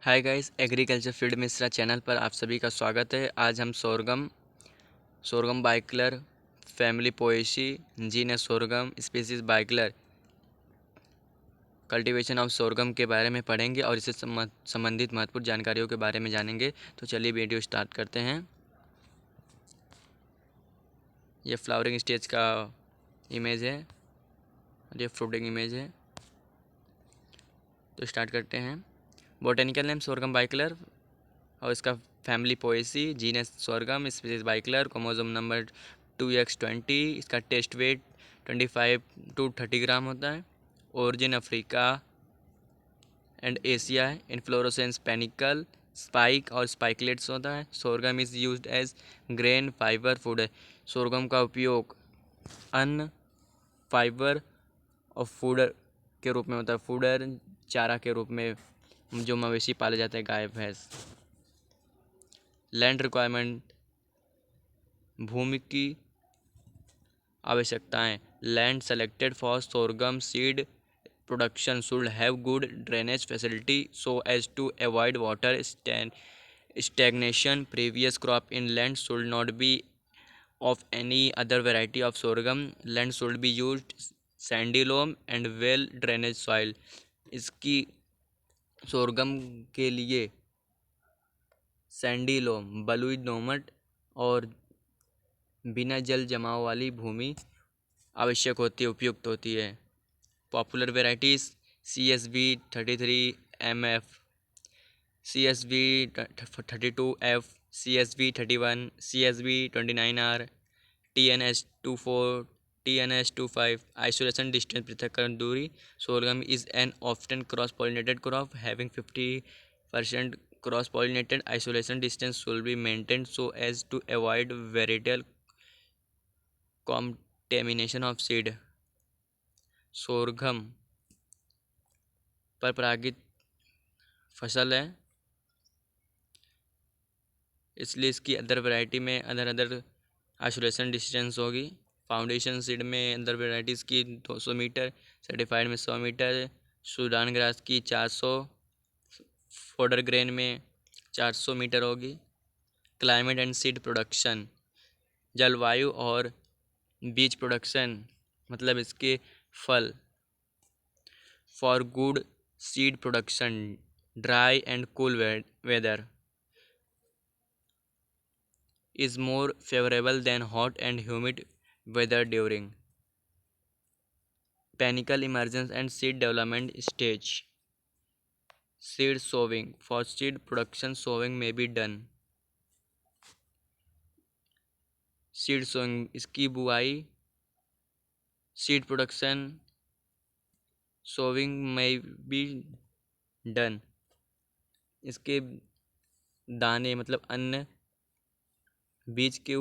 हाय guys, agriculture field Mishra channel पर आप सभी का स्वागत है। आज हम sorghum bicolor family Poaceae genus sorghum species bicolor cultivation of sorghum के बारे में पढ़ेंगे और इससे संबंधित महत्वपूर्ण जानकारियों के बारे में जानेंगे। तो चलिए वीडियो स्टार्ट करते हैं। ये फ्लावरिंग स्टेज का इमेज है और ये फ्रूटिंग इमेज है। तो स्टार्ट करते हैं। बोटेनिकल नेम सोरगम बाइकलर और इसका family Poaceae genus sorghum species bicolor, chromosome number 2x20। इसका टेस्ट वेट 25 to 30 ग्राम होता है। ओरिजिन अफ्रीका एंड एशिया है। इन्फ्लोरोसेंस पेनिकल, स्पाइक और स्पाइकलेट्स होता है। Sorghum is used as grain fibre food है। सोरगम का उपयोग अन्न, फाइबर और फूडर के रूप में होता है। फूडर चारा के रूप में जो मवेशी पाले जाते हैं, गाय भैंस। लैंड रिक्वायरमेंट, भूमि की आवश्यकताएं। Land selected for sorghum seed production should have good drainage facility so as to avoid water stagnation. Previous crop in land should not be of any other variety of sorghum. Land should be used sandy loam and well drainage soil. इसकी sorghum के लिए Sandy लोम, बलुई दोमट और बिना जल जमाव वाली भूमि आवश्यक होती है, उपयुक्त होती है। Popular varieties CSV33MF, CSV32F, CSV31, CSV29R, TNS24, TNS25। Isolation distance, पृथक्करण दूरी। Sorghum is an often cross pollinated crop having 50% cross pollinated. Isolation distance should be maintained so as to avoid varietal contamination of seed. Sorghum पर परागित फसल है, इसलिए इसकी other variety में other isolation distance होगी। फाउंडेशन सीड में other varieties की 200 मीटर, सर्टिफाइड में 100 मीटर, सूडान ग्रास की 400, फोडर ग्रेन में 400 मीटर होगी। क्लाइमेट एंड सीड प्रोडक्शन, जलवायु और बीज प्रोडक्शन मतलब इसके फल। For good seed production, dry and cool weather is more favorable than hot and humid weather during panicle emergence and seed development stage. Seed sowing, for seed production sowing may be done. Seed sowing, इसकी बुआई, seed production sowing may be done। इसके दाने मतलब अन्न, बीज के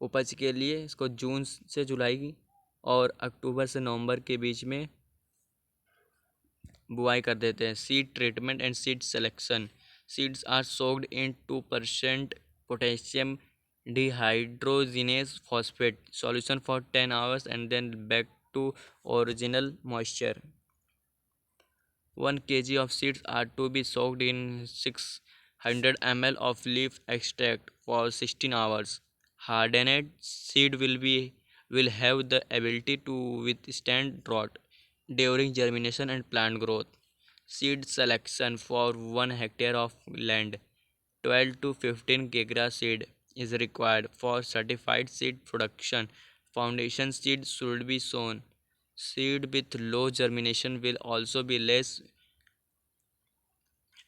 उपज के लिए इसको जून से जुलाई और अक्टूबर से नवंबर के बीच में बुआई कर देते हैं। Seed treatment and seed selection, seeds are soaked in 2% potassium dehydrogenase phosphate solution for 10 hours and then back to original moisture. 1 kg of seeds are to be soaked in 600 ml of leaf extract for 16 hours. Hardened seed will have the ability to withstand drought during germination and plant growth. Seed selection for 1 hectare of land, 12 to 15 kg seed is required for certified seed production. Foundation seed should be sown. Seed with low germination will also be less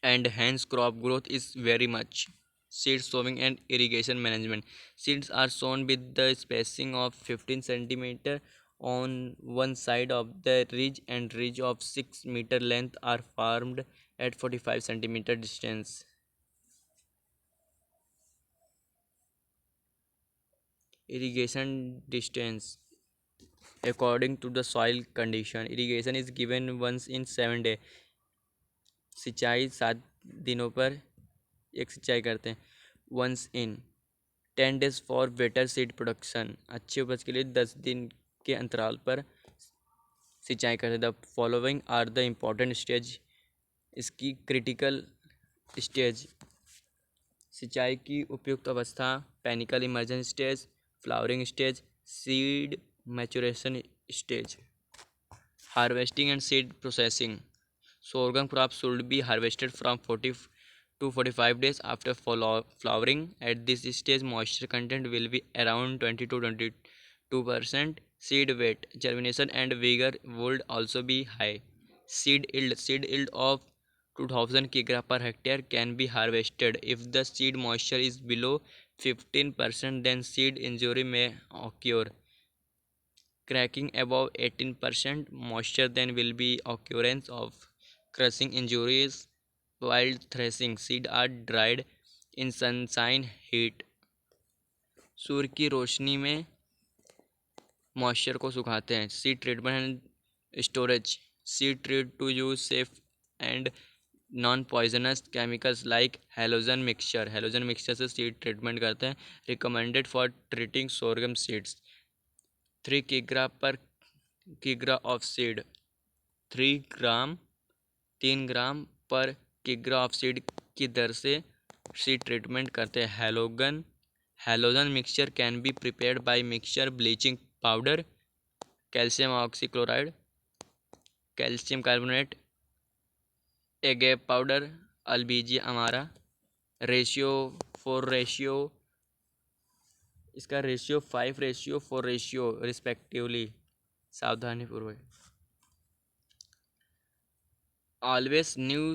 and hence crop growth is very much. Seed sowing and irrigation management, seeds are sown with the spacing of 15 centimeter on one side of the ridge and ridge of 6 meter length are formed at 45 centimeter distance. Irrigation distance according to the soil condition, irrigation is given once in 7 days। सिंचाई 7 दिनों पर एक सिंचाई करते हैं। Once in 10 days for better seed production, अच्छी उपज के लिए 10 दिन के अंतराल पर सिंचाई करते हैं। The following are the important stage, इसकी क्रिटिकल स्टेज, सिंचाई की उपयुक्त अवस्था, panicle emergence stage, flowering stage, seed maturation stage. Harvesting and seed processing, sorghum crop should be harvested from 40 to 45 days after flowering. At this stage, moisture content will be around 20 to 22%. Seed weight, germination and vigor would also be high. Seed yield of 2000 kg per hectare can be harvested. If the seed moisture is below 15%, then seed injury may occur. Cracking above 18% moisture, then will be occurrence of crushing injuries. While threshing, seed are dried in sunshine heat, सूर्य की रोशनी में moisture को सुखाते हैं. Seed treatment and storage, seed treat to use safe and non poisonous chemicals like halogen mixture से seed treatment करते हैं. Recommended for treating sorghum seeds. 3 किग्रा पर किग्रा ऑफ सीड, 3 ग्राम पर किग्रा ऑफ सीड की दर से सीड ट्रीटमेंट करते हैं. Halogen mixture can be prepared by mixture bleaching powder, calcium oxychloride, calcium carbonate, agave powder, albizia amara. Ratio 4 ratio, इसका रेशियो 5 रेशियो 4 रेशियो रिस्पेक्टिवली. सावधानीपूर्वक. Always new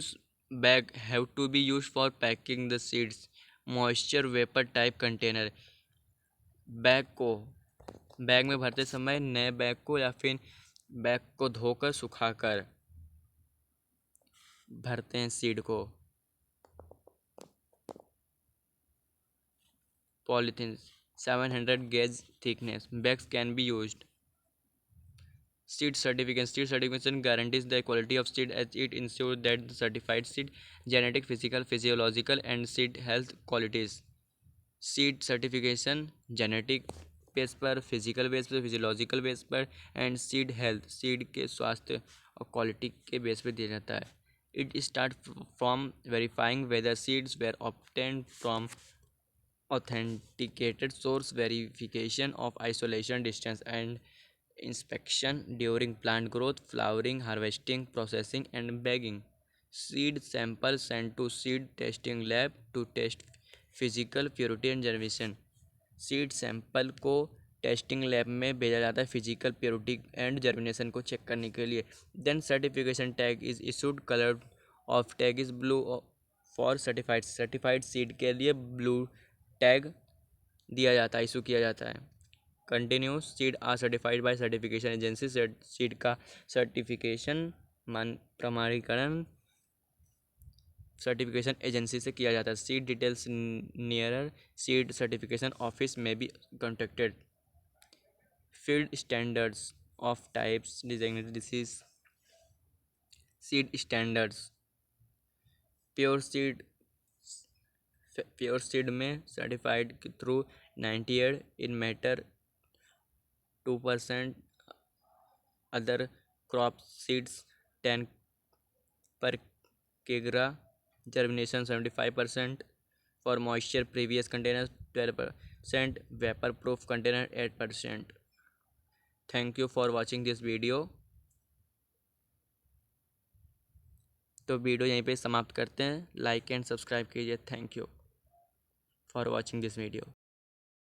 bag have to be used for packing the seeds. Moisture vapor type container. Bag में भरते समय नए bag को या फिर bag को धोकर सुखाकर भरते हैं सीड को. Polythene 700 gauge thickness. Bags can be used. Seed certification guarantees the quality of seed as it ensures that the certified seed genetic, physical, physiological and seed health qualities. Seed certification genetic base पर, physical base पर, physiological base पर and seed health, seed के स्वास्थ्य और quality के base पर दिया जाता है. It start from verifying whether seeds were obtained from authenticated source, verification of isolation distance and inspection during plant growth, flowering, harvesting, processing and bagging. Seed samples sent to seed testing lab to test physical purity and germination. Seed sample को testing lab में भेजा जाता है physical purity and germination को check करने के लिए. Then certification tag is issued. Colour of tag is blue for certified seed के लिए ब्लू टैग दिया जाता है, इशू किया जाता है. Continuous seed are certified by certification agency. Seed का सर्टिफिकेशन प्रमाणीकरण सर्टिफिकेशन एजेंसी से किया जाता है. Seed details nearer seed certification office में भी contacted. Field standards of types designated disease. Seed standards pure seed में certified through 98 in matter 2%. Other crop seeds 10 पर किग्रा. Germination 75%. For moisture previous containers 12%. Vapor proof container 8%. Thank you for watching this video. तो video यहीं पे समाप्त करते हैं. Like and subscribe कीजिए. Thank you for watching this video.